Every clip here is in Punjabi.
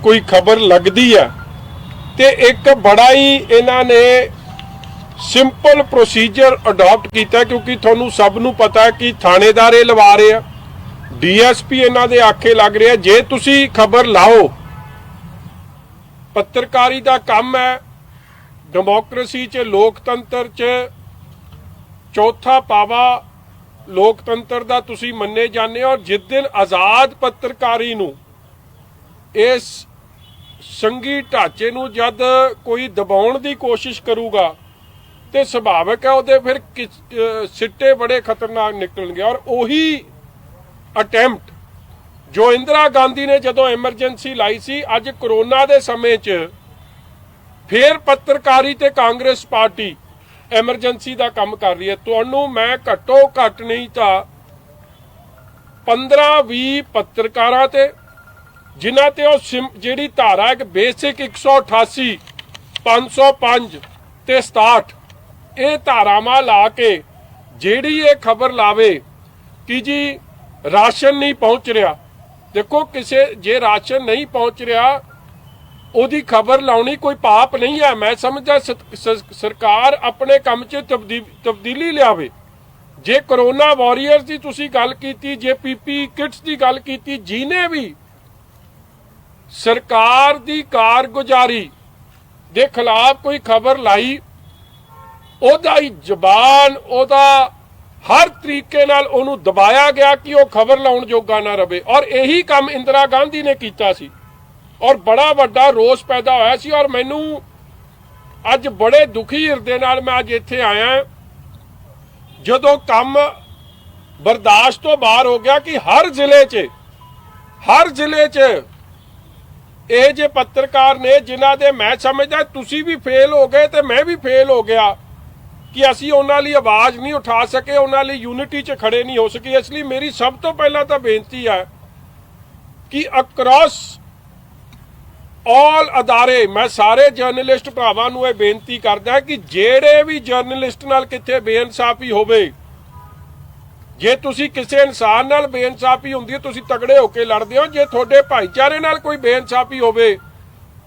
कोई खबर लगती है तो एक बड़ा ही इन्हां ने सिंपल प्रोसीजर अडॉप्ट किया, क्योंकि थोनू सब नू पता है कि थानेदार लवा रहे हैं, DSP इन्हां दे आखे लग रहे हैं। जे तुसी खबर लाओ, पत्रकारी का काम है, डेमोक्रेसी च लोकतंत्र च चौथा पावा लोकतंत्र का तुसी मन्ने जाने। और जिस दिन आज़ाद पत्रकारी नू इस संघी ढांचे नू जद कोई दबाउण दी कोशिश करूगा तो सुभाविक है उहदे फिर सिट्टे बड़े खतरनाक निकलणगे। और उही अटैम्प्ट जो इंदिरा गांधी ने जदों एमरजेंसी लाई सी, अज करोना के समय च फिर पत्रकारी ते कांग्रेस पार्टी एमरजेंसी का काम कर रही है। तुहानू मैं घट्टो घट नहीं तो 15-20 पत्रकारां ते जिन्हां ते जिहड़ी धारा एक बेसिक 188, 505 ते 67 ये धारावां ला के जिहड़ी ये खबर लावे कि जी राशन नहीं पहुंच रहा। देखो किसे जे राशन नहीं पहुंच रहा ਉਹਦੀ खबर लाउनी कोई पाप नहीं है। मैं समझदा सरकार अपने काम च तब्दीली लियावे। जे करोना वॉरीयर्स की तुसी गल कीती, जे PP किट्स की गल कीती, जिन्हें भी सरकार की कारगुजारी के खिलाफ कोई खबर लाई, ओदा ही जबान ओदा हर तरीके नाल ओनू दबाया गया कि वह खबर लाउण जोगा ना रहे। और यही काम इंदिरा गांधी ने कीता सी और बड़ा वड्डा रोस पैदा होया सी। और मैनू अज बड़े दुखी हिरदे नाल मैं अज इत्थे आया जदों काम बर्दाश्त तो बाहर हो गया कि हर जिले च ये जे पत्रकार ने जिन्हां दे मैं समझदा तुसी भी फेल हो गए तो मैं भी फेल हो गया कि असी उन्हां लई आवाज़ नहीं उठा सके, उन्हां लई यूनिटी च खड़े नहीं हो सके। इसलिए मेरी सब तो पहला तो बेनती है कि अक्रॉस ऑल अदारे मैं सारे जर्नलिस्ट भरावां नूं इह बेनती करदा कि ਜਿਹੜੇ भी जर्नलिस्ट नाल किथे बेइंसाफी होवे, जे तुसी किसी इंसान नाल बेइंसाफी हुंदी है तुसी तगड़े होके लड़दे हो। जे तुहाडे भाईचारे नाल कोई बेइंसाफी होवे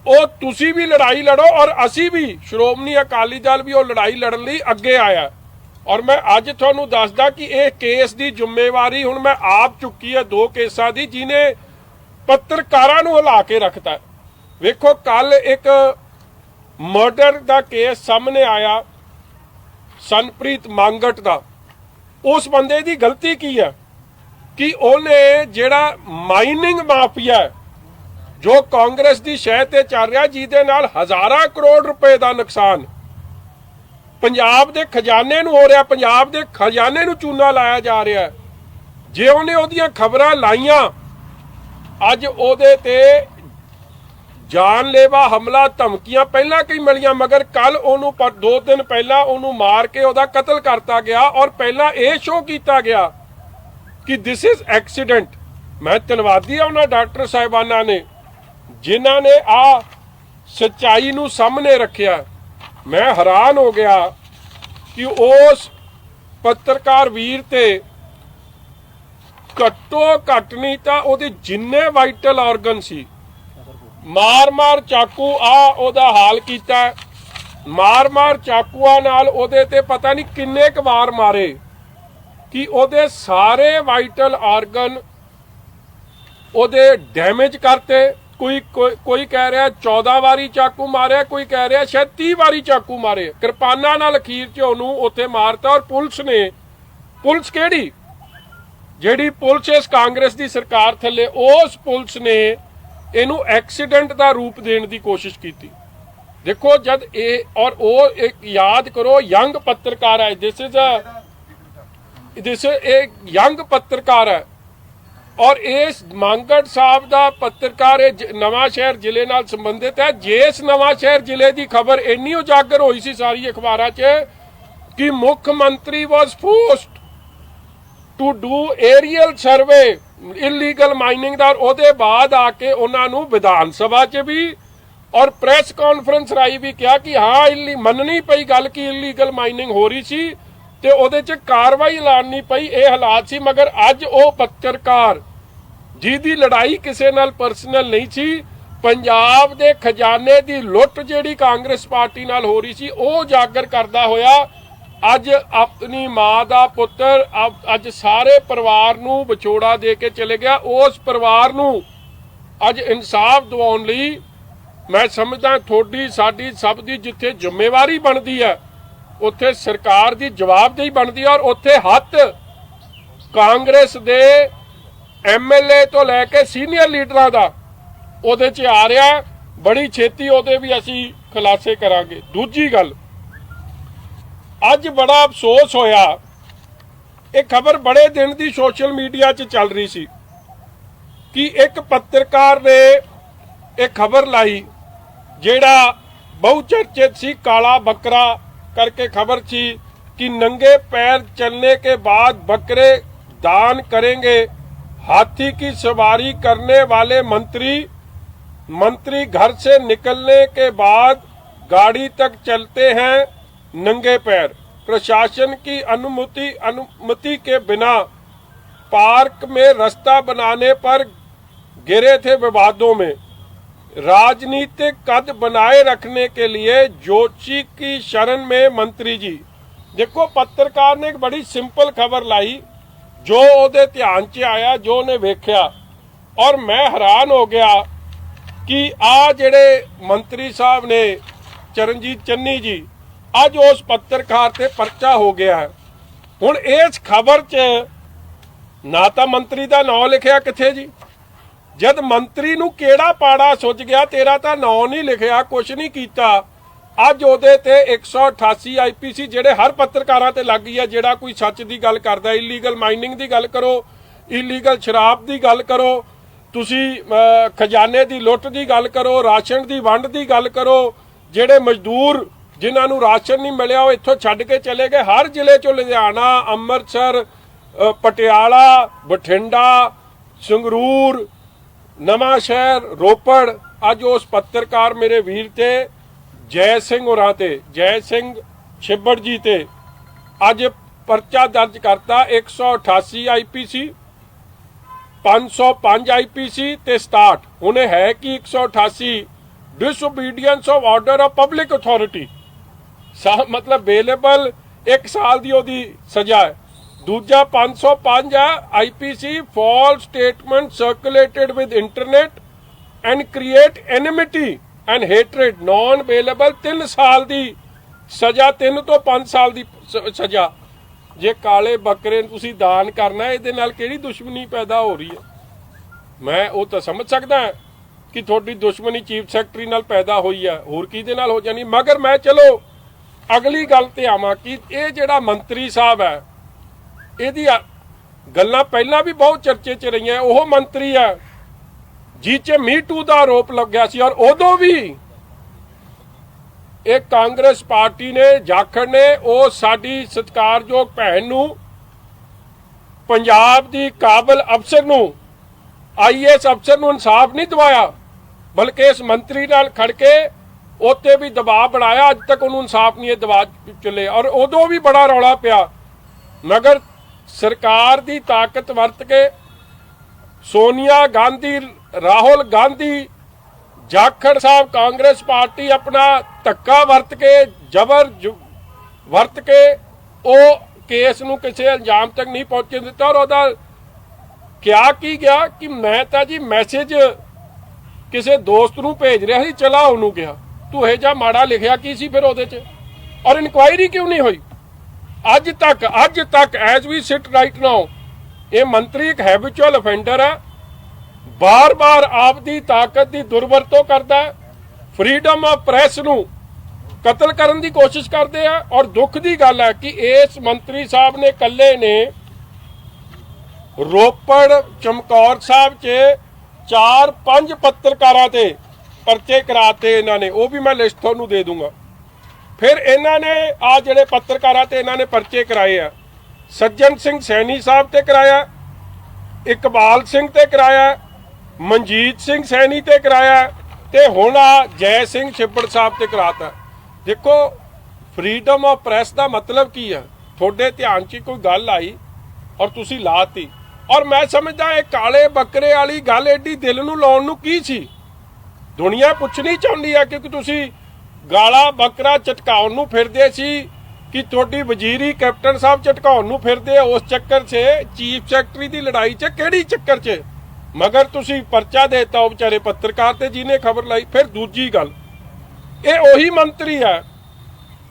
ਉਹ ਤੁਸੀਂ भी लड़ाई लड़ो और असी भी श्रोमणी अकाली दल भी वो लड़ाई लड़न लई अगे आया। और मैं अज तुहानूं दसदा कि यह केस की जिम्मेवारी हुण मैं आप चुकी है 2 केसां की जिन्हें पत्रकारां नूं हिला के रखता है। वेखो कल एक मर्डर का केस सामने आया सनप्रीत मांगट का। उस बंदे की गलती की है कि उन्हें जिहड़ा माइनिंग माफिया है जो कांग्रेस की शह ते चल रहा, जिहदे नाल हज़ारां करोड़ रुपए का नुकसान पंजाब के खजाने नूं हो रहा, पंजाब के खजाने नूं चूना लाया जा रहा है। जे उन्हें उहदियां खबरां लाइयां अज उहदे ते जानलेवा हमला धमकियां पहला कई मिलियां, मगर कल उन्होंने पर 2 दिन पहला उन्होंने मार के उहदा कतल करता गया। और पहला यह शो किया गया कि दिस इज एक्सीडेंट। मैं धन्नवादी हाँ उन्होंने डॉक्टर साहिबाना ने जिन्हों ने आ सच्चाई नूं सामने रखिया। मैं हैरान हो गया कि उस पत्रकार वीर ते घट्टो घट नहीं तो उहदे जिन्ने वाइटल ऑर्गन सी मार मार चाकू ओदा हाल किया। मार मार चाकूआं नाल ओदे ते पता नहीं किन्ने क वार मारे कि ओदे सारे वाइटल ऑर्गन ओदे डैमेज करते। कोई कह रहा 14 वारी चाकू मारे, कोई कह रहा शायद 30 वारी चाकू मारे। किरपाना नाल अखीर च ओनू उत्थे मारता। और पुलिस केड़ी जिहड़ी पुलिस इस कांग्रेस की सरकार थले उस पुलिस ने इनू एक्सीडेंट का रूप देने की कोशिश की। देखो जब ये और वो एक याद करो यंग पत्रकार है, दिस एक यंग पत्रकार है। और इस मांगट साहब का पत्रकार नवांशहर जिले नाल संबंधित है। जिस नवांशहर जिले की खबर इन्नी उजागर हुई सी सारी अखबारां च कि मुख्यमंत्री was forced to do aerial survey illegal mining का। और बाद आके उन्होंने विधान सभा च भी और प्रेस कॉन्फ्रेंस राही भी कहा कि हाँ मननी पई गल कि इलीगल माइनिंग हो रही सी ते उहदे च कार्रवाई ऐलानी पई। ये हालात सी। मगर अज वो पत्रकार जिहदी लड़ाई किसी नाल पर्सनल नहीं सी पंजाब के खजाने की लुट जिहड़ी कांग्रेस पार्टी नाल हो रही सी वो उजागर करदा होया अज अपनी माँ का पुत्र अज सारे परिवार नूं विछोड़ा दे के चले गया। उस परिवार नूं अज इंसाफ दिवाउण लई मैं समझदा थोड़ी साडी सब दी जिथे जिम्मेवारी बनती है उत्थे सरकार की जवाबदेही बनती है और उत्थे हत्थ कांग्रेस दे MLA तो लैके सीनियर लीडरां दा ਉਹਦੇ 'ਚ आ रहा। बड़ी छेती ਉਹਦੇ भी असीं खुलासे करांगे। दूजी गल अज बड़ा अफसोस होया एक खबर बड़े दिन की सोशल मीडिया 'ਚ चल रही सी कि एक पत्रकार ने एक खबर लाई जेड़ा बहुचर्चित सी काला बकरा करके खबर थी कि नंगे पैर चलने के बाद बकरे दान करेंगे। हाथी की सवारी करने वाले मंत्री घर से निकलने के बाद गाड़ी तक चलते हैं नंगे पैर। प्रशासन की अनुमति के बिना पार्क में रास्ता बनाने पर गिरे थे विवादों में। राजनीतिक कद बनाए रखने के लिए जोशी की शरण में मंत्री जी। देखो पत्रकार ने एक बड़ी सिंपल खबर लाई जो ਉਹਦੇ ध्यान 'ਚ आया जो ने वेख्या और मैं हैरान हो गया कि आ जेड़े मंत्री साहब ने चरणजीत चन्नी जी अज उस पत्रकार ते परचा हो गया है। हुण इस खबर 'ਚ ना तो मंत्री का नाम लिखिया किथे जी, जद मंत्री नूं केड़ा पाड़ा सुझ गया तेरा तो नाम नहीं लिखिया कुछ नहीं कीता। अज ਉਹਦੇ ते 188 IPC ਜਿਹੜੇ हर पत्रकारां ते लग गई है। ਜਿਹੜਾ कोई सच की गल करदा इलीगल माइनिंग की गल करो, इलीगल शराब की गल करो, तुसी खजाने की लुट की गल करो, राशन की वंड की गल करो, ਜਿਹੜੇ मजदूर जिन्होंने राशन नहीं मिलिया वो इत्थों छड्ड के चले गए। हर जिले चों लुधियाना, अंमृतसर, पटियाला, बठिंडा, संगरूर, नवां शहर, रोपड़ अज उस पत्रकार मेरे वीर ते जय सिंह होरां ते जय सिंह छिब्बड़ जी ते अज परचा दर्ज करता 188 IPC 505 IPC ते 67 उन्हें है कि 188 disobedience of order of public authority मतलब बेलेबल 1 साल की ओदी सजा है। दूजा 505 है IPC false statement circulated with internet and create enmity and hatred non bailable 3 साल की सजा 3 तो 5 साल की सजा। जे काले बकरे तुसी दान करना ये नाल किहड़ी दुश्मनी पैदा हो रही है। मैं वो तो समझ सकदा कि थोड़ी दुश्मनी चीफ सैकटरी नाल पैदा हुई है, होर किहदे नाल हो जानी। मगर मैं चलो अगली गल ते आवां कि ये जिहड़ा मंत्री साहब है इहदी गल्लां पहलां भी बहुत चर्चे च रही। वो मंत्री है जिस मी टू का आरोप लग गया सी और उदों भी एक कांग्रेस पार्टी ने जाखड़ ने वो साडी सत्कारयोग भैन नूं पंजाब दी काबल अफसर नूं IAS अफसर नूं इंसाफ नहीं दिवाया बल्कि इस मंत्री नाल खड़ के उत्ते भी दबाव बनाया। अज तक उन्होंने इंसाफ नहीं दवा चले और उदों भी बड़ा रौला पिया। मगर सरकार की ताकत वरत के सोनिया गांधी, राहुल गांधी, जाखड़ साहब कांग्रेस पार्टी अपना धक्का वरत के जबर वरत के वो केस नूं किसी अंजाम तक नहीं पहुंचने दिता। और उहदा क्या की गया कि मैं तो जी मैसेज किसी दोस्त नूं भेज रहा सी, चला उन्होंने कहा तू ये जा माड़ा लिखिया की सी फिर उहदे च, और इनक्वायरी क्यों नहीं हुई अज तक as we sit right now. ये मंत्री एक हैबिचुअल ऑफेंडर है, बार बार आपकी ताकत की दुरवरतों करता है, फ्रीडम ऑफ प्रेस नूं कतल करने की कोशिश करते हैं। और दुख की गल है कि इस मंत्री साहब ने कल्ले ने रोपड़ चमकौर साहब च 4-5 पत्रकारां ते परचे कराते इन्होंने, वो भी मैं लिस्ट तुहानूं दे दूंगा। फिर इन्होंने आ जिहड़े पत्रकारां ते इन्होंने परचे कराए आ, सज्जन सिंह सैनी साहब ते कराया, इकबाल सिंह ते कराया, मनजीत सिंह सैनी ते कराया ते हुण आ जय सिंह छिब्बड़ साहब ते कराता। देखो फ्रीडम ऑफ प्रेस का मतलब की है, थोड़े ध्यान च कोई गल आई और तुसी लाती। और मैं समझदा ये काले बकरे वाली गल एडी दिल नूं लाउण नूं की सी। ਦੁਨੀਆ ਪੁੱਛਣੀ ਚਾਹੁੰਦੀ ਆ, ਕਿਉਂਕਿ ਤੁਸੀਂ ਗਾਲਾ ਬੱਕਰਾ ਝਟਕਾਉਣ ਨੂੰ ਫਿਰਦੇ ਸੀ ਕਿ ਤੁਹਾਡੀ ਵਜ਼ੀਰੀ ਕੈਪਟਨ ਸਾਹਿਬ ਝਟਕਾਉਣ ਨੂੰ ਫਿਰਦੇ ਆ। ਉਸ ਚੱਕਰ 'ਚ ਚੀਫ ਸੈਕਟਰੀ ਦੀ ਲੜਾਈ 'ਚ ਕਿਹੜੀ ਚੱਕਰ 'ਚ ਮਗਰ ਤੁਸੀਂ ਪਰਚਾ ਦੇਤਾ ਉਹ ਵਿਚਾਰੇ ਪੱਤਰਕਾਰ ਤੇ ਜਿਹਨੇ ਖਬਰ ਲਾਈ। ਫਿਰ ਦੂਜੀ ਗੱਲ, ਇਹ ਉਹੀ ਮੰਤਰੀ ਆ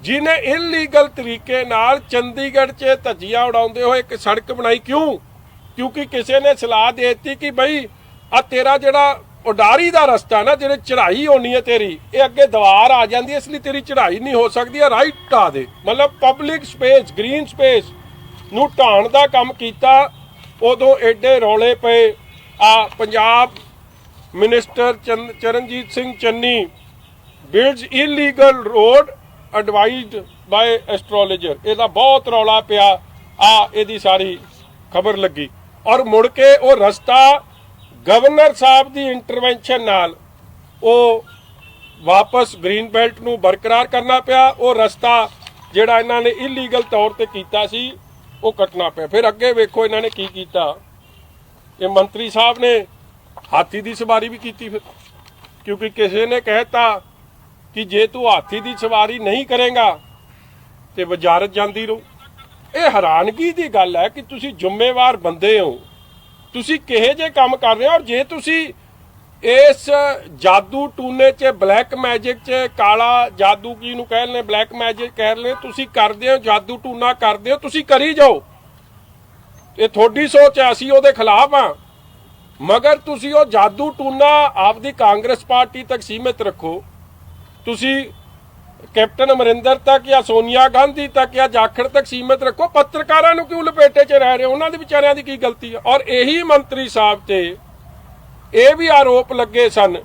ਜਿਹਨੇ ਇਲੀਗਲ ਤਰੀਕੇ ਨਾਲ ਚੰਡੀਗੜ੍ਹ 'ਚ ਧੱਜੀਆਂ ਉਡਾਉਂਦੇ ਹੋਏ ਇੱਕ ਸੜਕ ਬਣਾਈ। ਕਿਉਂਕਿ ਕਿਸੇ ਨੇ ਸਲਾਹ ਦੇ ਦਿੱਤੀ ਕਿ ਬਈ ਆ ਤੇਰਾ ਜਿਹੜਾ ਉਡਾਰੀ ਦਾ ਰਸਤਾ ਨਾ, ਜਿਹੜੇ ਚੜ੍ਹਾਈ ਹੋਣੀ ਹੈ ਤੇਰੀ, ਇਹ ਅੱਗੇ ਦੀਵਾਰ ਆ ਜਾਂਦੀ ਹੈ, ਇਸ ਲਈ ਤੇਰੀ ਚੜ੍ਹਾਈ ਨਹੀਂ ਹੋ ਸਕਦੀ, ਆ ਰਾਈਟ ਢਾ ਦੇ। ਮਤਲਬ ਪਬਲਿਕ ਸਪੇਸ, ਗ੍ਰੀਨ ਸਪੇਸ ਨੂੰ ਢਾਣ ਦਾ ਕੰਮ ਕੀਤਾ। ਉਦੋਂ ਐਡੇ ਰੌਲੇ ਪਏ। ਆ Punjab minister Charanjit Singh Channi builds illegal road advised by astrologer, ਇਹਦਾ ਬਹੁਤ ਰੌਲਾ ਪਿਆ। ਇਹਦੀ ਸਾਰੀ ਖਬਰ ਲੱਗੀ ਔਰ ਮੁੜ ਕੇ ਉਹ ਰਸਤਾ ਗਵਰਨਰ ਸਾਹਿਬ ਦੀ ਇੰਟਰਵੈਂਸ਼ਨ ਨਾਲ ਉਹ ਵਾਪਸ ਗ੍ਰੀਨ ਬੈਲਟ ਨੂੰ ਬਰਕਰਾਰ ਕਰਨਾ ਪਿਆ। ਉਹ ਰਸਤਾ ਜਿਹੜਾ ਇਹਨਾਂ ਨੇ ਇਲੀਗਲ ਤੌਰ ਤੇ ਕੀਤਾ ਸੀ ਉਹ ਕੱਟਣਾ ਪਿਆ। ਫਿਰ ਅੱਗੇ ਵੇਖੋ ਇਹਨਾਂ ਨੇ ਕੀ ਕੀਤਾ। ਇਹ ਮੰਤਰੀ ਸਾਹਿਬ ਨੇ ਹਾਥੀ ਦੀ ਸਵਾਰੀ ਵੀ ਕੀਤੀ ਫਿਰ, ਕਿਉਂਕਿ ਕਿਸੇ ਨੇ ਕਹਿਤਾ ਕਿ ਜੇ ਤੂੰ ਹਾਥੀ ਦੀ ਸਵਾਰੀ ਨਹੀਂ ਕਰੇਗਾ ਤੇ ਵਜ਼ਾਰਤ ਜਾਂਦੀ ਰਹੂ। ਇਹ ਹੈਰਾਨਗੀ ਦੀ ਗੱਲ ਹੈ ਕਿ ਤੁਸੀਂ ਜ਼ਿੰਮੇਵਾਰ ਬੰਦੇ ਹੋ, ਤੁਸੀਂ ਕਿਹੇ ਜੇ ਕੰਮ ਕਰ ਰਹੇ ਹੋ। ਔਰ ਜੇ ਤੁਸੀਂ ਇਸ ਜਾਦੂ ਟੂਨੇ 'ਚ, ਬਲੈਕ ਮੈਜਿਕ 'ਚ, ਕਾਲਾ ਜਾਦੂ ਕੀ ਨੂੰ ਕਹਿ ਲੈਣੇ, ਬਲੈਕ ਮੈਜਿਕ ਕਹਿ ਲੈਣੇ, ਤੁਸੀਂ ਕਰਦੇ ਹੋ, ਜਾਦੂ ਟੂਨਾ ਕਰਦੇ ਹੋ, ਤੁਸੀਂ ਕਰੀ ਜਾਓ। ਇਹ ਤੁਹਾਡੀ ਸੋਚ ਹੈ, ਅਸੀਂ ਉਹਦੇ ਖਿਲਾਫ ਆ। ਮਗਰ ਤੁਸੀਂ ਉਹ ਜਾਦੂ ਟੂਨਾ ਆਪਦੀ ਕਾਂਗਰਸ ਪਾਰਟੀ ਤੱਕ ਸੀਮਿਤ ਰੱਖੋ। ਤੁਸੀਂ ਕੈਪਟਨ ਅਮਰਿੰਦਰ ਤੱਕ ਜਾਂ ਸੋਨੀਆ ਗਾਂਧੀ ਤੱਕ ਜਾਂ ਜਾਖੜ ਤੱਕ ਸੀਮਿਤ ਰੱਖੋ। ਪੱਤਰਕਾਰਾਂ ਨੂੰ ਕਿਉਂ ਲਪੇਟੇ 'ਚ ਰਹਿ ਰਹੇ ਹੋ? ਉਹਨਾਂ ਦੇ ਵਿਚਾਰਿਆਂ ਦੀ ਕੀ ਗਲਤੀ ਹੈ? ਔਰ ਇਹੀ ਮੰਤਰੀ ਸਾਹਿਬ ਤੇ ਇਹ ਵੀ ਆਰੋਪ ਲੱਗੇ ਸਨ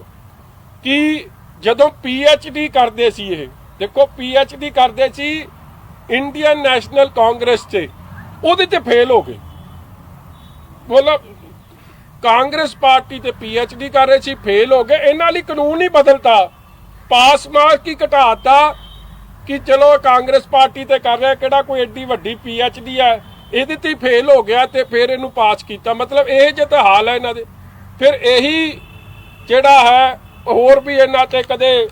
ਕਿ ਜਦੋਂ PhD ਕਰਦੇ ਸੀ, ਇਹ ਦੇਖੋ PhD ਕਰਦੇ ਸੀ ਇੰਡੀਅਨ ਨੈਸ਼ਨਲ ਕਾਂਗਰਸ 'ਚ, ਉਹਦੇ ਤੇ ਫੇਲ ਹੋ ਗਏ। ਮਤਲਬ ਕਾਂਗਰਸ ਪਾਰਟੀ ਤੇ PhD ਕਰ ਰਹੇ ਸੀ, ਫੇਲ ਹੋ ਗਏ। ਇਹਨਾਂ ਲਈ ਕਾਨੂੰਨ ਹੀ ਬਦਲਤਾ, ਪਾਸ ਮਾਰਕ ਹੀ ਘਟਾਤਾ ਕਿ ਚਲੋ ਕਾਂਗਰਸ ਪਾਰਟੀ ਤੇ ਕਰ ਰਿਹਾ, ਕਿਹੜਾ ਕੋਈ ਐਡੀ ਵੱਡੀ PhD ਹੈ, ਇਹਦੇ ਤੇ ਫੇਲ ਹੋ ਗਿਆ ਤੇ ਫਿਰ ਇਹਨੂੰ ਪਾਸ ਕੀਤਾ। ਮਤਲਬ ਇਹ ਜਿਹੇ ਤਾਂ ਹਾਲ ਹੈ ਇਹਨਾਂ ਦੇ। ਫਿਰ ਇਹੀ ਜਿਹੜਾ ਹੈ ਹੋਰ ਵੀ ਇਹਨਾਂ ਤੇ ਕਦੇ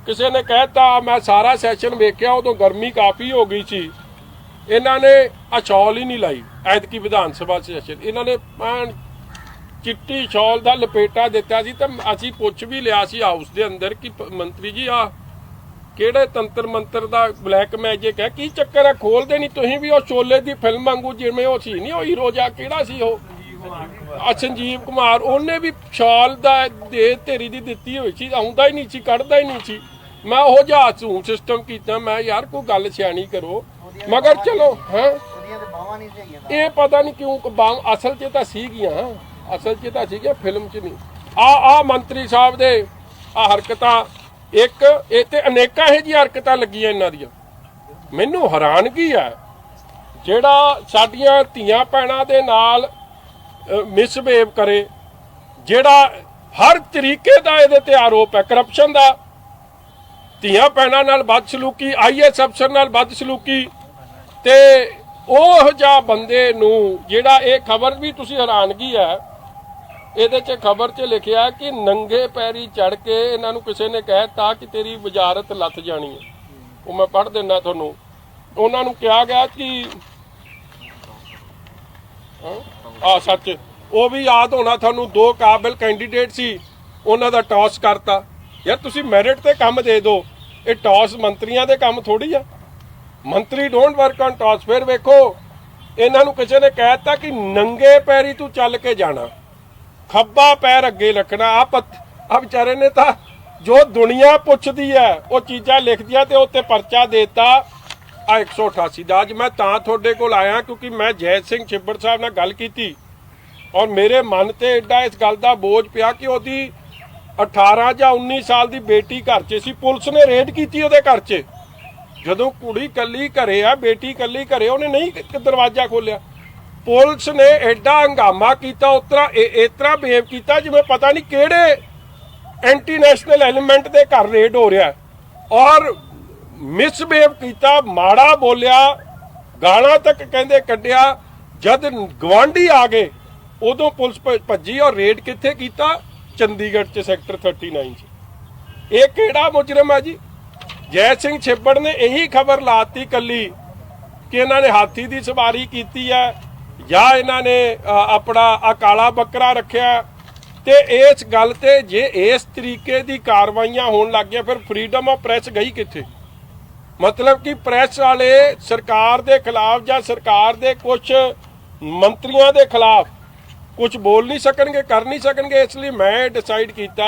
ਕਿਸੇ ਨੇ ਕਹਿਤਾ, ਮੈਂ ਸਾਰਾ ਸੈਸ਼ਨ ਵੇਖਿਆ, ਉਦੋਂ ਗਰਮੀ ਕਾਫੀ ਹੋ ਗਈ ਸੀ, ਇਹਨਾਂ ਨੇ ਸ਼ਾਲ ਹੀ ਨਹੀਂ ਲਾਈ। ਐਤਕੀ ਵਿਧਾਨ ਸਭਾ ਸੈਸ਼ਨ ਇਹਨਾਂ ਨੇ ਚਿੱਟੀ ਸ਼ਾਲ ਦਾ ਲਪੇਟਾ ਦਿੱਤਾ ਸੀ। ਤਾਂ ਅਸੀਂ ਪੁੱਛ ਵੀ ਲਿਆ ਸੀ ਹਾਊਸ ਦੇ ਅੰਦਰ ਕਿ ਮੰਤਰੀ ਜੀ ਕਿਹੜੇ ਤੰਤਰ ਮੰਤਰ ਦਾ ਬਲੈਕ ਮੈਜਿਕ ਹੈ, ਕੀ ਚੱਕਰ ਹੈ, ਖੋਲਦੇ ਨਹੀਂ ਤੁਸੀਂ ਵੀ। ਉਹ ਸ਼ੋਲੇ ਦੀ ਫਿਲਮ ਵਾਂਗੂ ਜਿਵੇਂ ਉਹ ਸੀ ਨਹੀਂ, ਉਹ ਹੀਰੋ ਜਾ ਕਿਹੜਾ ਸੀ ਉਹ ਸੰਜੀਵ ਕੁਮਾਰ, ਉਹਨੇ ਵੀ ਸ਼ਾਲ ਦਾ ਦੇ ਢੇਰੀ ਦੀ ਦਿੱਤੀ ਹੋਈ ਸੀ, ਆਉਂਦਾ ਹੀ ਨਹੀਂ ਸੀ, ਕੱਢਦਾ ਹੀ ਨਹੀਂ ਸੀ। ਮੈਂ ਉਹ ਜਿਹਾ ਝੂਠ ਸਿਸਟਮ ਕੀਤਾ। ਮੈਂ ਯਾਰ ਕੋਈ ਗੱਲ ਸਿਆਣੀ ਕਰੋ। ਮਗਰ ਚਲੋ ਇਹ ਪਤਾ ਨਹੀਂ ਕਿਉਂ ਅਸਲ 'ਚ ਤਾਂ ਸੀਗੀਆਂ, ਅਸਲ 'ਚ ਤਾਂ ਸੀਗੀਆਂ, ਫਿਲਮ 'ਚ ਨਹੀਂ। ਆ ਮੰਤਰੀ ਸਾਹਿਬ ਦੇ ਹਰਕਤਾਂ, ਇੱਕ ਇਹ ਤੇ ਅਨੇਕਾਂ ਇਹੋ ਜਿਹੀਆਂ ਹਰਕਤਾਂ ਲੱਗੀਆਂ ਇਹਨਾਂ ਦੀਆਂ। ਮੈਨੂੰ ਹੈਰਾਨਗੀ ਹੈ ਜਿਹੜਾ ਸਾਡੀਆਂ ਧੀਆਂ ਭੈਣਾਂ ਦੇ ਨਾਲ ਮਿਸਬਿਹੇਵ ਕਰੇ, ਜਿਹੜਾ ਹਰ ਤਰੀਕੇ ਦਾ ਇਹਦੇ ਤੇ ਆਰੋਪ ਹੈ ਕਰਪਸ਼ਨ ਦਾ, ਧੀਆਂ ਭੈਣਾਂ ਨਾਲ ਬਦਸਲੂਕੀ, IAS ਅਫਸਰ ਨਾਲ ਬਦਸਲੂਕੀ। ਤੇ ਉਹ ਜਿਹਾ ਬੰਦੇ ਨੂੰ ਜਿਹੜਾ ਇਹ ਖਬਰ ਵੀ ਤੁਸੀਂ ਹੈਰਾਨਗੀ ਹੈ, ਇਹਦੇ 'ਚ ਖਬਰ 'ਚ ਲਿਖਿਆ ਕਿ ਨੰਗੇ ਪੈਰੀ ਚੜ ਕੇ ਇਹਨਾਂ ਨੂੰ ਕਿਸੇ ਨੇ ਕਹਿਤਾ ਕਿ ਤੇਰੀ ਵਜ਼ਾਰਤ ਲੱਥ ਜਾਣੀ ਹੈ। ਉਹ ਮੈਂ ਪੜ੍ਹ ਦਿੰਦਾ ਤੁਹਾਨੂੰ। ਉਹਨਾਂ ਨੂੰ ਕਿਹਾ ਗਿਆ ਕਿ ਸੱਚ ਉਹ ਵੀ ਯਾਦ ਹੋਣਾ ਤੁਹਾਨੂੰ, 2 ਕਾਬਿਲ ਕੈਂਡੀਡੇਟ ਸੀ, ਉਹਨਾਂ ਦਾ ਟੌਸ ਕਰਤਾ। ਯਾਰ ਤੁਸੀਂ ਮੈਰਿਟ ਤੇ ਕੰਮ ਦੇ ਦਿਓ, ਇਹ ਟੌਸ ਮੰਤਰੀਆਂ ਦੇ ਕੰਮ ਥੋੜੀ ਆ। ਮੰਤਰੀ ਡੋਂਟ ਵਰਕ ਔਨ ਟੌਸ। ਫਿਰ ਵੇਖੋ ਇਹਨਾਂ ਨੂੰ ਕਿਸੇ ਨੇ ਕਹਿਤਾ ਕਿ ਨੰਗੇ ਪੈਰੀ ਤੂੰ ਚੱਲ ਕੇ ਜਾਣਾ, ਖੱਬਾ ਪੈਰ ਅੱਗੇ ਰੱਖਣਾ। ਆ ਵਿਚਾਰੇ ਨੇ ਤਾਂ ਜੋ ਦੁਨੀਆ ਪੁੱਛਦੀ ਹੈ ਉਹ ਚੀਜ਼ਾਂ ਲਿਖਦੀਆਂ ਤੇ ਉੱਤੇ ਪਰਚਾ ਦੇਤਾ 188 ਦਾ। ਅੱਜ ਮੈਂ ਤਾਂ ਤੁਹਾਡੇ ਕੋਲ ਆਇਆ ਕਿਉਂਕਿ ਮੈਂ ਜੈ ਸਿੰਘ ਛਿੱਬੜ ਸਾਹਿਬ ਨਾਲ ਗੱਲ ਕੀਤੀ ਔਰ ਮੇਰੇ ਮਨ ਤੇ ਐਡਾ ਇਸ ਗੱਲ ਦਾ ਬੋਝ ਪਿਆ ਕਿ ਉਹਦੀ 18 ਜਾਂ 19 ਸਾਲ ਦੀ ਬੇਟੀ ਘਰ 'ਚ ਸੀ। ਪੁਲਿਸ ਨੇ ਰੇਡ ਕੀਤੀ ਉਹਦੇ ਘਰ 'ਚ। ਜਦੋਂ ਕੁੜੀ ਕੱਲੀ ਘਰੇ ਆ, ਬੇਟੀ ਕੱਲੀ ਘਰੇ, ਉਹਨੇ ਨਹੀਂ ਦਰਵਾਜ਼ਾ ਖੋਲਿਆ। ਪੁਲਿਸ ਨੇ ਐਡਾ ਹੰਗਾਮਾ ਕੀਤਾ, ਇਸ ਤਰ੍ਹਾਂ ਬਿਹੇਵ ਕੀਤਾ ਜਿਵੇਂ ਪਤਾ ਨਹੀਂ ਕਿਹੜੇ ਐਂਟੀ ਨੈਸ਼ਨਲ ਐਲੀਮੈਂਟ ਦੇ ਘਰ ਰੇਡ ਹੋ ਰਿਹਾ। ਔਰ ਮਿਸਬਿਹੇਵ ਕੀਤਾ, ਮਾੜਾ ਬੋਲਿਆ, ਗਾਲਾਂ ਤੱਕ ਕਹਿੰਦੇ ਕੱਢਿਆ। ਜਦ ਗਵਾਂਢੀ ਆ ਗਏ ਉਦੋਂ ਪੁਲਿਸ ਭੱਜੀ। ਔਰ ਰੇਡ ਕਿੱਥੇ ਕੀਤਾ? ਚੰਡੀਗੜ੍ਹ 'ਚ ਸੈਕਟਰ 39 'ਚ। ਇਹ ਕਿਹੜਾ ਮੁਜਰਮ ਹੈ ਜੀ? ਜੈ ਸਿੰਘ ਛਿੱਬੜ ਨੇ ਇਹੀ ਖਬਰ ਲਾਤੀ ਕੱਲੀ ਕਿ ਇਹਨਾਂ ਨੇ ਹਾਥੀ ਦੀ ਸਵਾਰੀ ਕੀਤੀ ਹੈ ਜਾਂ ਇਹਨਾਂ ਨੇ ਆਪਣਾ ਆ ਕਾਲਾ ਬੱਕਰਾ ਰੱਖਿਆ। ਤੇ ਇਸ ਗੱਲ ਤੇ ਜੇ ਇਸ ਤਰੀਕੇ ਦੀ ਕਾਰਵਾਈਆਂ ਹੋਣ ਲੱਗ ਗਿਆ, ਫਿਰ ਫਰੀडम ਆਫ ਪ੍ਰੈਸ ਗਈ ਕਿੱਥੇ? मतलब कि प्रेस वाले सरकार के खिलाफ या सरकार के कुछ मंत्रियों के खिलाफ कुछ बोल नहीं सकणगे, कर नहीं सकणगे। इसलिए मैं डिसाइड किया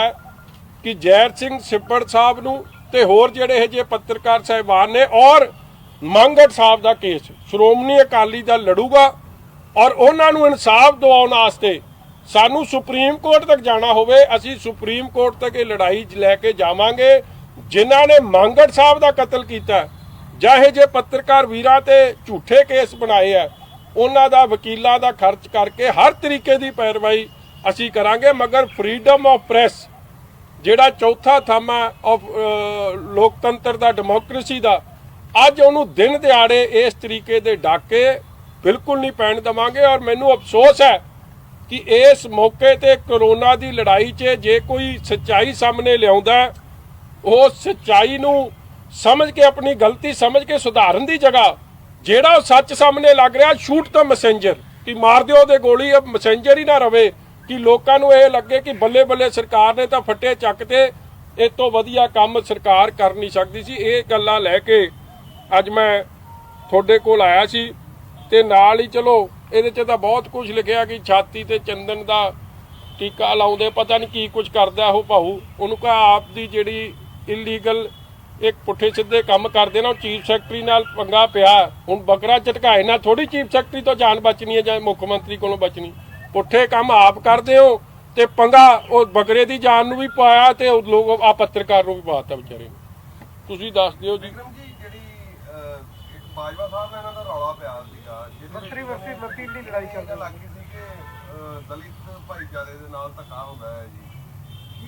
कि जैर सिंह छिब्बड़ साहब नूं ते होर जिहड़े ये जे पत्रकार साहिबान ने और मांगड़ साहब का केस श्रोमणी अकाली दल लड़ूगा और उन्हां नूं इंसाफ दिवाउण वास्ते सानूं सुप्रीम कोर्ट तक जाना होवे, असीं सुप्रीम कोर्ट तक ये लड़ाई लैके जावांगे। जिन्हां ने मांगड़ साहब का कतल किया ਜਾਂ ਇਹ ਜੇ पत्रकार वीरां ते झूठे केस बनाए है, उन्हां दा वकीलां दा खर्च करके हर तरीके की पैरवाई असीं करांगे। मगर फ्रीडम ऑफ प्रेस जिहड़ा चौथा थंम है ऑफ लोकतंत्र दा, डेमोक्रेसी दा, अज उहनूं दिन दिहाड़े इस तरीके दे डाके बिल्कुल नहीं पैण देवांगे। और मैनूं अफसोस है कि इस मौके ते कोरोना की लड़ाई 'च जे कोई सच्चाई सामने लिआउंदा ਉਹ ਸੱਚਾਈ ਨੂੰ ਸਮਝ ਕੇ ਆਪਣੀ ਗਲਤੀ ਸਮਝ ਕੇ ਸੁਧਾਰਨ ਦੀ ਜਗ੍ਹਾ ਜਿਹੜਾ ਸੱਚ ਸਾਹਮਣੇ ਲੱਗ ਰਿਹਾ ਸ਼ੂਟ ਤਾਂ ਮੈਸੇਂਜਰ ਕਿ ਮਾਰ ਦਿਓ ਉਹਦੇ ਗੋਲੀ, ਮੈਸੇਂਜਰ ਹੀ ਨਾ ਰਵੇ ਕਿ ਲੋਕਾਂ ਨੂੰ ਇਹ ਲੱਗੇ ਕਿ ਬੱਲੇ ਬੱਲੇ ਸਰਕਾਰ ਨੇ ਤਾਂ ਫੱਟੇ ਚੱਕ ਤੇ ਇਸ ਤੋਂ ਵਧੀਆ ਕੰਮ ਸਰਕਾਰ ਕਰ ਨਹੀਂ ਸਕਦੀ ਸੀ। ਇਹ ਗੱਲਾਂ ਲੈ ਕੇ ਅੱਜ ਮੈਂ ਤੁਹਾਡੇ ਕੋਲ ਆਇਆ ਸੀ ਤੇ ਨਾਲ ਹੀ ਚਲੋ ਇਹਦੇ 'ਚ ਤਾਂ ਬਹੁਤ ਕੁਝ ਲਿਖਿਆ ਕਿ ਛਾਤੀ ਤੇ ਚੰਦਨ ਦਾ ਟੀਕਾ ਲਾਉਂਦੇ, ਪਤਾ ਨਹੀਂ ਕੀ ਕੁਝ ਕਰਦਾ ਉਹ ਭਾਊ। ਉਹਨੂੰ ਕਹਾ ਆਪ ਦੀ ਜਿਹੜੀ इलीगल एक पुठे सीधे काम करते ना, चीफ सैकटरी नाल पंगा पिया। हुण बकरा झटकाए ना थोड़ी चीफ सैकटरी तो जान बचनी है, जां मुख्यमंत्री कोलों बचनी। पुठे काम आप करते हो ते पंगा वो बकरे की जान नूं भी पाया ते लोग आ पत्रकार नूं भी पाता बेचारे नूं। तुसीं दस दिओ जी। ਬਾਜਵਾ ਸਾਹਿਬ ਇਹਨਾਂ ਦਾ ਰੌਲਾ ਪਿਆ ਸੀਗਾ ਮੰਤਰੀ ਦੀ ਲੜਾਈ ਚੱਲਦੀ ਲੱਗੀ ਸੀ ਕਿ ਦਲਿਤ ਭਾਈਚਾਰੇ ਦੇ ਨਾਲ ਧੱਕਾ ਹੁੰਦਾ ਹੈ ਜੀ। ਕੀ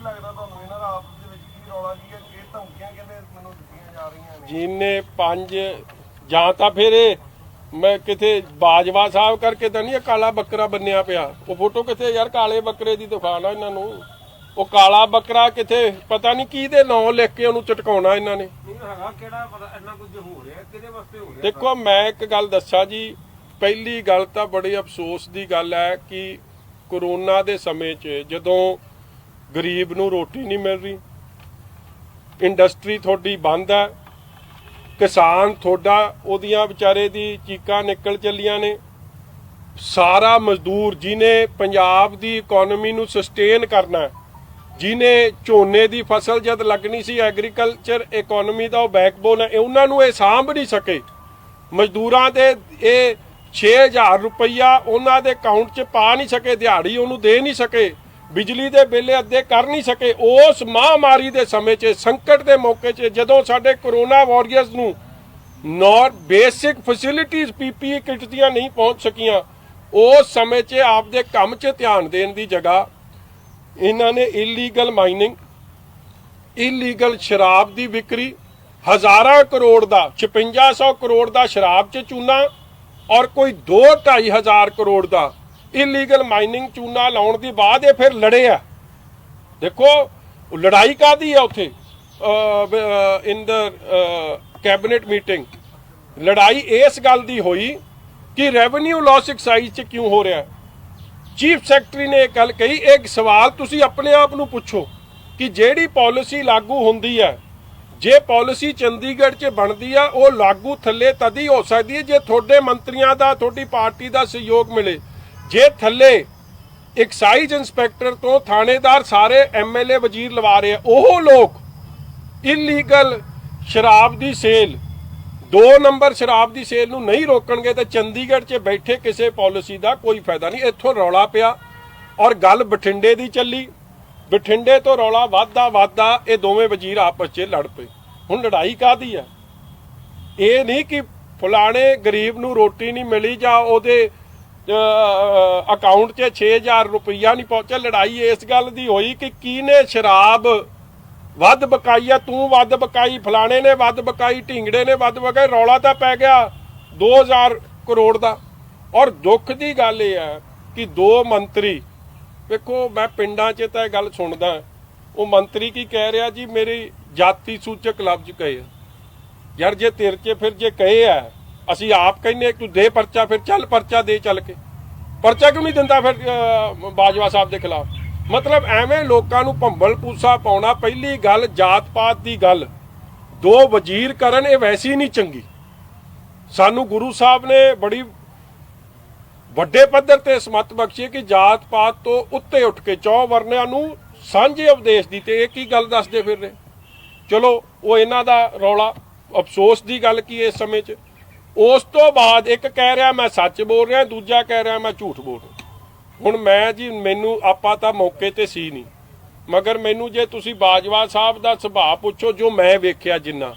ਲੱਗਦਾ ਤੁਹਾਨੂੰ ਇਹਨਾਂ ਦਾ ਆਪਸ ਦੇ ਵਿੱਚ ਕੀ ਰੌਲਾ ਕੀ ਹੈ? ਇਹ ਧਮਕੀਆਂ ਕਹਿੰਦੇ ਮੈਨੂੰ ਦਿੱਤੀਆਂ ਜਾ ਰਹੀਆਂ ਨੇ ਜਿਹਨੇ ਪੰਜ ਜਾਂ ਤਾਂ ਫਿਰ ਮੈਂ ਕਿਤੇ ਬਾਜਵਾ ਸਾਹਿਬ ਕਰਕੇ ਤਾਂ ਨਹੀਂ ਕਾਲਾ ਬੱਕਰਾ ਬੰਨਿਆ ਪਿਆ। ਉਹ ਫੋਟੋ ਕਿੱਥੇ ਯਾਰ? ਕਾਲੇ ਬੱਕਰੇ ਦੀ ਦਿਖਾ ਨਾ ਇਹਨਾਂ ਨੂੰ। ਉਹ ਕਾਲਾ ਬੱਕਰਾ ਕਿੱਥੇ? ਪਤਾ ਨਹੀਂ ਕਿਹਦੇ ਨਾਂ ਲਿਖ ਕੇ ਉਹਨੂੰ ਚਟਕਾਉਣਾ ਇਹਨਾਂ ਨੇ। ਦੇਖੋ ਮੈਂ ਇੱਕ ਗੱਲ ਦੱਸਾਂ ਜੀ, ਪਹਿਲੀ ਗੱਲ ਤਾਂ ਬੜੀ ਅਫਸੋਸ ਦੀ ਗੱਲ ਹੈ ਕਿ कोरोना के समय च जदों गरीब नूं रोटी नहीं मिल रही, इंडस्ट्री थोड़ी बंद है, किसान थोड़ा ओदियां बेचारे दी चीकां निकल चलियां ने, सारा मजदूर जिन्हें पंजाब दी इकोनॉमी नूं सस्टेन करना है, जिन्हें झोने दी फसल जद लगनी सी एग्रीकल्चर इकोनॉमी दा बैकबोन है, उन्हां नूं इह सांभ नहीं सके। मजदूरां दे इह 6000 रुपया उन्हां दे अकाउंट 'ਚ पा नहीं सके, दिहाड़ी उन्होंने दे नहीं सके, बिजली के बिल अद्धे कर नहीं सके। उस महामारी के समय 'ਚ संकट के मौके 'ਚ जदों साडे कोरोना वॉरियर्स नूं nor basic facilities PPE kit दियां नहीं पहुँच सकियां, उस समय 'ਚ आपदे काम 'ਚ ध्यान देने की जगह इन्हां ने इलीगल माइनिंग, इलीगल शराब की विक्री, हज़ारां करोड़ का 5600 करोड़ का शराब 'ਚ चूना और कोई 2-2.5 हज़ार करोड़ का इलीगल माइनिंग चूना लाउण दी बाद ये फिर लड़े आ। देखो लड़ाई काहदी है उत्थे इन द कैबिनेट मीटिंग, लड़ाई इस गल दी होई कि रेवन्यू लॉस एक्साइज च क्यों हो रहा है। चीफ सैकटरी ने एक गल कही, एक सवाल तुसी अपने आप नूं पुछो कि जिहड़ी पॉलिसी लागू हुंदी है, जे पॉलिसी चंडीगढ़ 'ਚ ਬਣਦੀ ਆ ਉਹ ਲਾਗੂ ਥੱਲੇ ਤਦ ਹੀ ਹੋ ਸਕਦੀ ਹੈ ਜੇ ਤੁਹਾਡੇ ਮੰਤਰੀਆਂ ਦਾ, ਤੁਹਾਡੀ ਪਾਰਟੀ ਦਾ ਸਹਿਯੋਗ ਮਿਲੇ। ਜੇ ਥੱਲੇ ਐਕਸਾਈਜ਼ ਇੰਸਪੈਕਟਰ ਤੋਂ ਥਾਣੇਦਾਰ ਸਾਰੇ MLA ਵਜ਼ੀਰ ਲਵਾ ਰਹੇ ਆ, ਉਹ ਲੋਕ ਇਲੀਗਲ ਸ਼ਰਾਬ ਦੀ ਸੇਲ, 2 ਨੰਬਰ ਸ਼ਰਾਬ ਦੀ ਸੇਲ ਨੂੰ ਨਹੀਂ ਰੋਕਣਗੇ ਤਾਂ ਚੰਡੀਗੜ੍ਹ 'ਚ ਬੈਠੇ ਕਿਸੇ ਪॉलिसी ਦਾ ਕੋਈ ਫਾਇਦਾ ਨਹੀਂ। ਇੱਥੋਂ ਰੌਲਾ ਪਿਆ ਔਰ ਗੱਲ ਬਠਿੰਡੇ ਦੀ ਚੱਲੀ, ਬਠਿੰਡੇ ਤੋਂ ਰੌਲਾ ਵੱਧਦਾ ਇਹ ਦੋਵੇਂ ਵਜ਼ੀਰ ਆਪਸ 'ਚ ਲੜ ਪਏ। ਹੁਣ ਲੜਾਈ ਕਾਹਦੀ ਆ? ਇਹ ਨਹੀਂ ਕਿ ਫਲਾਣੇ ਗਰੀਬ ਨੂੰ ਰੋਟੀ ਨਹੀਂ ਮਿਲੀ ਜਾਂ ਉਹਦੇ ਅਕਾਊਂਟ 'ਚ 6000 ਰੁਪਈਆ ਨਹੀਂ ਪਹੁੰਚਿਆ। ਲੜਾਈ ਇਸ ਗੱਲ ਦੀ ਹੋਈ ਕਿ ਕਿਹਨੇ ਸ਼ਰਾਬ ਵੱਧ ਬਕਾਈ ਆ, ਤੂੰ ਵੱਧ ਬਕਾਈ, ਫਲਾਣੇ ਨੇ ਵੱਧ ਬਕਾਈ, ਢਿੰਗੜੇ ਨੇ ਵੱਧ ਬਕਾਈ। ਰੌਲਾ ਤਾਂ ਪੈ ਗਿਆ 2000 ਕਰੋੜ ਦਾ। ਔਰ ਦੁੱਖ ਦੀ ਗੱਲ ਇਹ ਹੈ ਕਿ 2 ਮੰਤਰੀ ਵੇਖੋ ਮੈਂ ਪਿੰਡਾਂ 'ਚ ਤਾਂ ਇਹ ਗੱਲ ਸੁਣਦਾ, ਉਹ ਮੰਤਰੀ ਕੀ ਕਹਿ ਰਿਹਾ ਜੀ, ਮੇਰੀ ਜਾਤੀ ਸੂਚਕ ਲਫ਼ਜ਼ ਕਹੇ। ਯਾਰ ਜੇ ਤੇਰੇ 'ਚ ਫਿਰ ਜੇ ਕਹੇ ਆ, ਅਸੀਂ ਆਪ ਕਹਿੰਦੇ ਤੂੰ ਦੇ ਪਰਚਾ, ਫਿਰ ਚੱਲ ਪਰਚਾ ਦੇ, ਚੱਲ ਕੇ ਪਰਚਾ ਕਿਉਂ ਨਹੀਂ ਦਿੰਦਾ ਫਿਰ ਬਾਜਵਾ ਸਾਹਿਬ ਦੇ ਖਿਲਾਫ? ਮਤਲਬ ਐਵੇਂ ਲੋਕਾਂ ਨੂੰ ਭੰਬਲ ਪੂਸਾ ਪਾਉਣਾ। ਪਹਿਲੀ ਗੱਲ ਜਾਤ ਪਾਤ ਦੀ ਗੱਲ ਦੋ ਵਜ਼ੀਰ ਕਰਨ, ਇਹ ਵੈਸੀ ਨਹੀਂ ਚੰਗੀ। ਸਾਨੂੰ ਗੁਰੂ ਸਾਹਿਬ ਨੇ ਬੜੀ ਵੱਡੇ ਪੱਧਰ ਤੇ ਸਮਤ ਬਖਸ਼ੀ ਕਿ ਜਾਤ ਪਾਤ ਤੋਂ ਉੱਤੇ ਉੱਠ ਕੇ ਚੌ ਵਰਨਿਆਂ ਨੂੰ ਸਾਂਝੇ ਉਪਦੇਸ਼ ਦੀ, ਤੇ ਇਹ ਕੀ ਗੱਲ ਦੱਸਦੇ ਫਿਰ ਰਹੇ। ਚਲੋ ਉਹ ਇਹਨਾਂ ਦਾ ਰੌਲਾ, ਅਫਸੋਸ ਦੀ ਗੱਲ ਕੀ ਇਸ ਸਮੇਂ 'ਚ। ਉਸ ਤੋਂ ਬਾਅਦ ਇੱਕ ਕਹਿ ਰਿਹਾ ਮੈਂ ਸੱਚ ਬੋਲ ਰਿਹਾ, ਦੂਜਾ ਕਹਿ ਰਿਹਾ ਮੈਂ ਝੂਠ ਬੋਲ ਰਿਹਾ। ਹੁਣ ਮੈਂ ਜੀ, ਮੈਨੂੰ ਆਪਾਂ ਤਾਂ ਮੌਕੇ ਤੇ ਸੀ ਨਹੀਂ, ਮਗਰ ਮੈਨੂੰ ਜੇ ਤੁਸੀਂ ਬਾਜਵਾ ਸਾਹਿਬ ਦਾ ਸੁਭਾਅ ਪੁੱਛੋ, ਜੋ ਮੈਂ ਵੇਖਿਆ ਜਿੰਨਾ,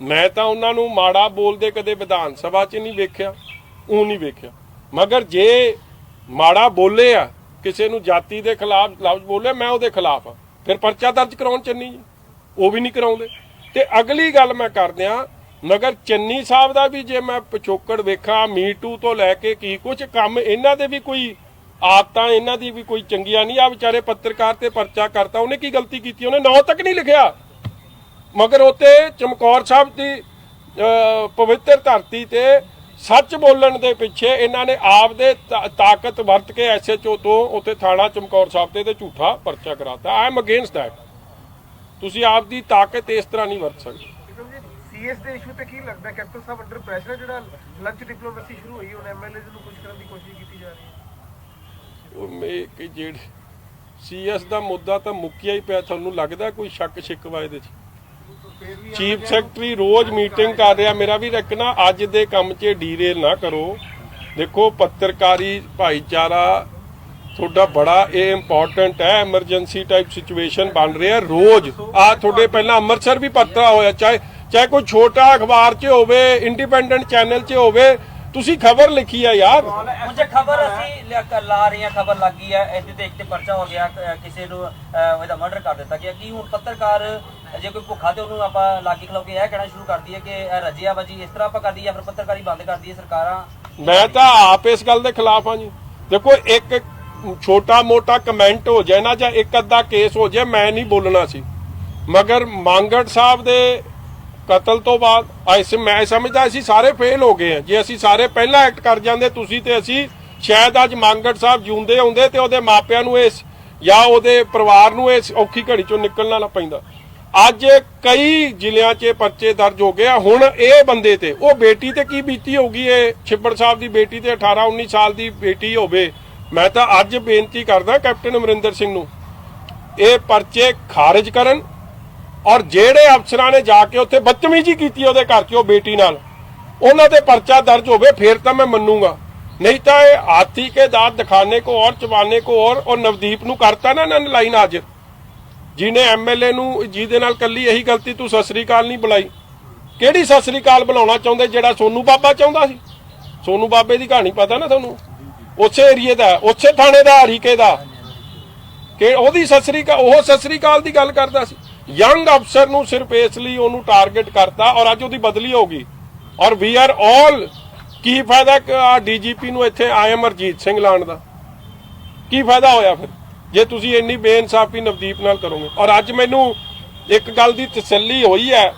ਮੈਂ ਤਾਂ ਉਹਨਾਂ ਨੂੰ ਮਾੜਾ ਬੋਲਦੇ ਕਦੇ ਵਿਧਾਨ ਸਭਾ 'ਚ ਨਹੀਂ ਵੇਖਿਆ, ਉਹ ਨਹੀਂ ਵੇਖਿਆ। ਮਗਰ ਜੇ ਮਾੜਾ ਬੋਲੇ ਆ, ਕਿਸੇ ਨੂੰ ਜਾਤੀ ਦੇ ਖਿਲਾਫ ਲਫ਼ਜ਼ ਬੋਲੇ, ਮੈਂ ਉਹਦੇ ਖਿਲਾਫ ਆ, ਫਿਰ ਪਰਚਾ ਦਰਜ ਕਰਾਉਣ ਚੰਨੀ ਜੀ, ਉਹ ਵੀ ਨਹੀਂ ਕਰਾਉਂਦੇ। ਤੇ ਅਗਲੀ ਗੱਲ ਮੈਂ ਕਰਦਿਆਂ, ਮਗਰ ਚੰਨੀ ਸਾਹਿਬ ਦਾ ਵੀ ਜੇ ਮੈਂ ਪਿਛੋਕੜ ਵੇਖਾਂ, ਮੀਟੂ ਤੋਂ ਲੈ ਕੇ ਕੀ ਕੁਝ ਕੰਮ, ਇਹਨਾਂ ਦੇ ਵੀ ਕੋਈ ਆਦਤਾਂ ਇਹਨਾਂ ਦੀ ਵੀ ਕੋਈ ਚੰਗੀਆਂ ਨਹੀਂ। ਆ ਵਿਚਾਰੇ ਪੱਤਰਕਾਰ ਤੇ ਪਰਚਾ ਕਰਤਾ, ਉਹਨੇ ਕੀ ਗਲਤੀ ਕੀਤੀ? ਉਹਨੇ ਨਾਂ ਤੱਕ ਨਹੀਂ ਲਿਖਿਆ, ਮਗਰ ਉੱਤੇ ਚਮਕੌਰ ਸਾਹਿਬ ਦੀ ਪਵਿੱਤਰ ਧਰਤੀ ਤੇ ਸੱਚ ਬੋਲਣ ਦੇ ਪਿੱਛੇ ਇਹਨਾਂ ਨੇ ਆਪਦੇ ਤਾਕਤ ਵਰਤ ਕੇ ਐਸਐਚਓ ਤੋਂ ਉੱਥੇ ਥਾਣਾ ਚਮਕੌਰ ਸਾਹਿਬ ਤੇ ਝੂਠਾ ਪਰਚਾ ਕਰਾਤਾ। I am against that. ਤੁਸੀਂ ਆਪਦੀ ਤਾਕਤ ਇਸ ਤਰ੍ਹਾਂ ਨਹੀਂ ਵਰਤ ਸਕਦੇ। ਸੀਐਸ ਦੇ ਇਸ਼ੂ ਤੇ ਕੀ ਲੱਗਦਾ ਕੈਪਟਨ ਸਾਹਿਬ ਅੰਡਰ ਪ੍ਰੈਸ਼ਰ, ਜਿਹੜਾ ਲੰਚ ਡਿਪਲੋਮੇਸੀ ਸ਼ੁਰੂ ਹੋਈ, ਹੁਣ ਐਮਐਲਏ ਨੂੰ ਖੁਸ਼ ਕਰਨ ਦੀ ਕੋਸ਼ਿਸ਼ ਕੀਤੀ ਜਾ ਰਹੀ ਹੈ? ਉਹ ਜਿਹੜੇ ਸੀਐਸ ਦਾ ਮੁੱਦਾ ਤਾਂ ਮੁੱਕਿਆ ਹੀ ਪਿਆ। ਤੁਹਾਨੂੰ ਲੱਗਦਾ ਕੋਈ ਸ਼ੱਕ ਸ਼ਿਕਵਾ ਇਹਦੇ 'ਚ? ਚੀਫ ਸੈਕਟਰੀ ਰੋਜ਼ ਮੀਟਿੰਗ ਕਰ ਰਿਹਾ। ਮੇਰਾ ਵੀ ਰੱਖਣਾ, ਅੱਜ ਦੇ ਕੰਮ 'ਚ ਡੀਰੇਲ ਨਾ ਕਰੋ। ਦੇਖੋ ਪੱਤਰਕਾਰੀ ਭਾਈਚਾਰਾ ਤੁਹਾਡਾ ਬੜਾ ਇਹ ਇੰਪੋਰਟੈਂਟ ਹੈ। ਐਮਰਜੈਂਸੀ ਟਾਈਪ ਸਿਚੁਏਸ਼ਨ ਬਣ ਰਿਹਾ ਰੋਜ਼। ਆ ਤੁਹਾਡੇ ਪਹਿਲਾਂ ਅੰਮ੍ਰਿਤਸਰ ਵੀ ਪੱਤਰਾ ਹੋਇਆ, ਚਾਹੇ ਕੋਈ ਛੋਟਾ ਅਖਬਾਰ 'ਚ ਹੋਵੇ, ਇੰਡੀਪੈਂਡੈਂਟ ਚੈਨਲ 'ਚ ਹੋਵੇ, ਤੁਸੀਂ ਖਬਰ ਲਿਖੀ ਹੈ ਯਾਰ। ਮੁਝੇ ਖਬਰ ਅਸੀਂ ਲਾ ਰਹੇ ਹਾਂ, ਖਬਰ ਲੱਗੀ ਹੈ, ਇਹਦੇ ਤੇ ਇੱਕ ਤੇ ਪਰਚਾ ਹੋ ਗਿਆ, ਕਿਸੇ ਨੂੰ ਇਹਦਾ ਮਰਡਰ ਕਰ ਦਿੱਤਾ ਗਿਆ। ਕੀ ਹੁਣ ਪੱਤਰਕਾਰ ਜੇ ਕੋਈ ਭੁੱਖਾ ਤੇ ਉਹਨੂੰ ਆਪਾਂ ਲਾਗੀ ਖਲੋ ਕੇ ਇਹ ਕਹਿਣਾ ਸ਼ੁਰੂ ਕਰ ਦਈਏ ਕਿ ਰਜਿਆ ਬਾਜੀ ਇਸ ਤਰ੍ਹਾਂ ਆਪਾਂ ਕਰ ਦਈਏ, ਫਿਰ ਪੱਤਰਕਾਰੀ ਬੰਦ ਕਰ ਦਈਏ ਸਰਕਾਰਾਂ? ਮੈਂ ਤਾਂ ਆਪ ਇਸ ਗੱਲ ਦੇ ਖਿਲਾਫ ਹਾਂ ਜੀ। ਦੇਖੋ ਇੱਕ ਛੋਟਾ ਮੋਟਾ ਕਮੈਂਟ ਹੋ ਜਾਏ ਨਾ, ਜਾਂ ਇੱਕ ਅੱਧਾ ਕੇਸ ਹੋ ਜਾਏ, ਮੈਂ ਨਹੀਂ ਬੋਲਣਾ ਸੀ। ਮਗਰ ਮੰਗੜ ਸਾਹਿਬ ਦੇ ਕਤਲ ਤੋਂ ਬਾਅਦ ਮੈਂ ਸਮਝਦਾ ਅਸੀਂ ਸਾਰੇ ਫੇਲ ਹੋ ਗਏ ਹਾਂ। ਜੇ ਅਸੀਂ ਸਾਰੇ ਪਹਿਲਾਂ ਐਕਟ ਕਰ ਜਾਂਦੇ, ਤੁਸੀਂ ਤੇ ਅਸੀਂ, ਸ਼ਾਇਦ ਅੱਜ ਮੰਗੜ ਸਾਹਿਬ ਜਿਉਂਦੇ ਹੁੰਦੇ ਤੇ ਉਹਦੇ ਮਾਪਿਆਂ ਨੂੰ ਇਸ ਜਾਂ ਉਹਦੇ ਪਰਿਵਾਰ ਨੂੰ ਇਸ ਔਖੀ ਘੜੀ ਚੋਂ ਨਿਕਲਣਾ ਨਾ ਪੈਂਦਾ। ਅੱਜ ਕਈ ਜ਼ਿਲ੍ਹਿਆਂ 'ਚ ਪਰਚੇ ਦਰਜ ਹੋ ਗਏ। ਹੁਣ ਇਹ ਬੰਦੇ ਤੇ, ਉਹ ਬੇਟੀ ਤੇ ਕੀ ਬੀਤੀ ਹੋਊਗੀ? ਇਹ ਛਿੱਬੜ ਸਾਹਿਬ ਦੀ ਬੇਟੀ ਤੇ 18-19 ਸਾਲ ਦੀ ਬੇਟੀ ਹੋਵੇ। ਮੈਂ ਤਾਂ ਅੱਜ ਬੇਨਤੀ ਕਰਦਾ ਕੈਪਟਨ ਅਮਰਿੰਦਰ ਸਿੰਘ ਨੂੰ, ਇਹ ਪਰਚੇ ਖਾਰਿਜ ਕਰਨ, ਔਰ ਜਿਹੜੇ ਅਫਸਰਾਂ ਨੇ ਜਾ ਕੇ ਉੱਥੇ ਬਦਤਮੀਜ਼ੀ ਕੀਤੀ ਉਹਦੇ ਘਰ 'ਚ ਉਹ ਬੇਟੀ ਨਾਲ, ਉਹਨਾਂ ਤੇ ਪਰਚਾ ਦਰਜ ਹੋਵੇ, ਫੇਰ ਤਾਂ ਮੈਂ ਮੰਨੂਗਾ। ਨਹੀਂ ਤਾਂ ਇਹ ਹਾਥੀ ਕੇ ਦਾंत ਦਿਖਾਣੇ ਕੋ ਔਰ ਚਬਾਣੇ ਕੋ ਔਰ ਨਵਦੀਪ ਨੂੰ ਕਰਤਾ ਨਾ ਇਹਨਾਂ ਨੇ ਲਾਈਨ ਹਾਜ਼ਰ, ਜਿਹਨੇ ਐਮਐਲਏ ਨੂੰ, ਜਿਹਦੇ ਨਾਲ ਕੱਲੀ ਇਹੀ ਗਲਤੀ, ਤੂੰ ਸਤਿ ਸ੍ਰੀ ਅਕਾਲ ਨਹੀਂ ਬੁਲਾਈ। ਕਿਹੜੀ ਸਤਿ ਸ੍ਰੀ ਅਕਾਲ ਬੁਲਾਉਣਾ ਚਾਹੁੰਦੇ? ਜਿਹੜਾ ਸੋਨੂ ਬਾਬਾ ਚਾਹੁੰਦਾ ਸੀ। ਸੋਨੂ ਬਾਬੇ ਦੀ ਕਹਾਣੀ ਪਤਾ ਨਾ ਤੁਹਾਨੂੰ? ਉਸੇ ਏਰੀਏ ਦਾ, ਉਸੇ ਥਾਣੇ ਦਾ, ਹਰੀਕੇ ਦਾ, ਕਿ ਉਹਦੀ ਸਤਿ ਸ੍ਰੀ ਅਕਾਲ, ਉਹ ਸਤਿ ਸ੍ਰੀ ਅਕਾਲ ਦੀ ਗੱਲ ਕਰਦਾ ਸੀ। ਯੰਗ ਅਫਸਰ ਨੂੰ ਸਿਰਫ ਇਸ ਲਈ ਉਹਨੂੰ ਟਾਰਗੇਟ ਕਰਤਾ, ਔਰ ਅੱਜ ਉਹਦੀ ਬਦਲੀ ਹੋ ਗਈ। ਔਰ ਵੀ ਆਰ ਆਲ, ਕੀ ਫਾਇਦਾ ਡੀਜੀਪੀ ਨੂੰ ਇੱਥੇ ਆਏ ਅਮਰਜੀਤ ਸਿੰਘ ਲਾਣ ਦਾ? ਕੀ ਫਾਇਦਾ ਹੋਇਆ ਫਿਰ, ਜੇ ਤੁਸੀਂ ਇੰਨੀ ਬੇਇਨਸਾਫੀ ਨਵਦੀਪ ਨਾਲ ਕਰੋਗੇ? ਔਰ ਅੱਜ ਮੈਨੂੰ ਇੱਕ ਗੱਲ ਦੀ ਤਸੱਲੀ ਹੋਈ ਹੈ,